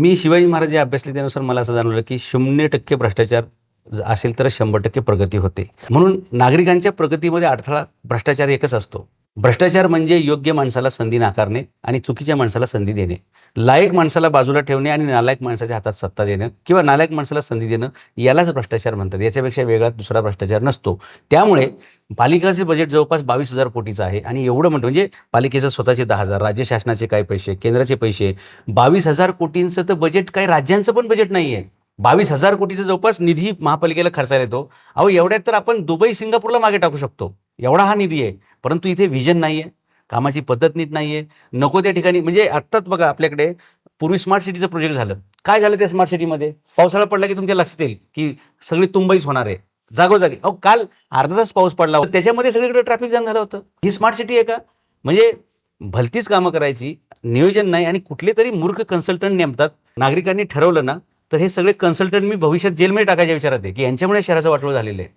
मी शिवाजी महाराज जे अभ्यासले त्यानुसार मला असं जाणवलं की 0% भ्रष्टाचार असेल तर 100% प्रगती होते. म्हणून नागरिकांच्या प्रगतीमध्ये अडथळा भ्रष्टाचार एकच असतो. भ्रष्टाचार म्हणजे योग्य माणसाला संधी नाकारणे आणि चुकीच्या माणसाला संधी देणे. लायक माणसाला बाजूला ठेवणे आणि नालायक माणसाच्या हातात सत्ता देणं किंवा नालायक माणसाला संधी देणं यालाच भ्रष्टाचार म्हणतात. याच्यापेक्षा वेगळा दुसरा भ्रष्टाचार नसतो. त्यामुळे पालिकाचे बजेट जवळपास 22,000 कोटीचं आहे आणि एवढं म्हणतो म्हणजे पालिकेचं स्वतःचे 10,000, राज्य शासनाचे काय पैसे, केंद्राचे पैसे, 22,000 कोटींचं तर बजेट काही राज्यांचं पण बजेट नाही आहे. 22,000 कोटीचा जवळपास निधी महापालिकेला खर्चायला येतो. अहो एवढ्यात तर आपण दुबई, सिंगापूरला मागे टाकू शकतो. एवढा हा निधी आहे. परंतु इथे व्हिजन नाही आहे, कामाची पद्धत नीट नाही आहे. नको त्या ठिकाणी म्हणजे आत्ताच बघा आपल्याकडे पूर्वी स्मार्ट सिटीचं प्रोजेक्ट झालं. काय झालं त्या स्मार्ट सिटीमध्ये? पावसाळा पडला की तुमच्या लक्षात येईल की सगळी तुंबईच होणार आहे. जागोजागी. अहो काल अर्धा तास पाऊस पडला होता. त्याच्यामध्ये सगळीकडे ट्रॅफिक जाम झालं होतं. ही स्मार्ट सिटी आहे का? म्हणजे भलतीच कामं करायची, नियोजन नाही आणि कुठले तरी मूर्ख कन्सल्टंट नेमतात. नागरिकांनी ठरवलं ना, तर हे सगळे कन्सल्टंट मी भविष्यात जेलमध्ये टाकायच्या विचारात आहे, की यांच्यामुळे शहराचं वाटोळं झालेलं आहे.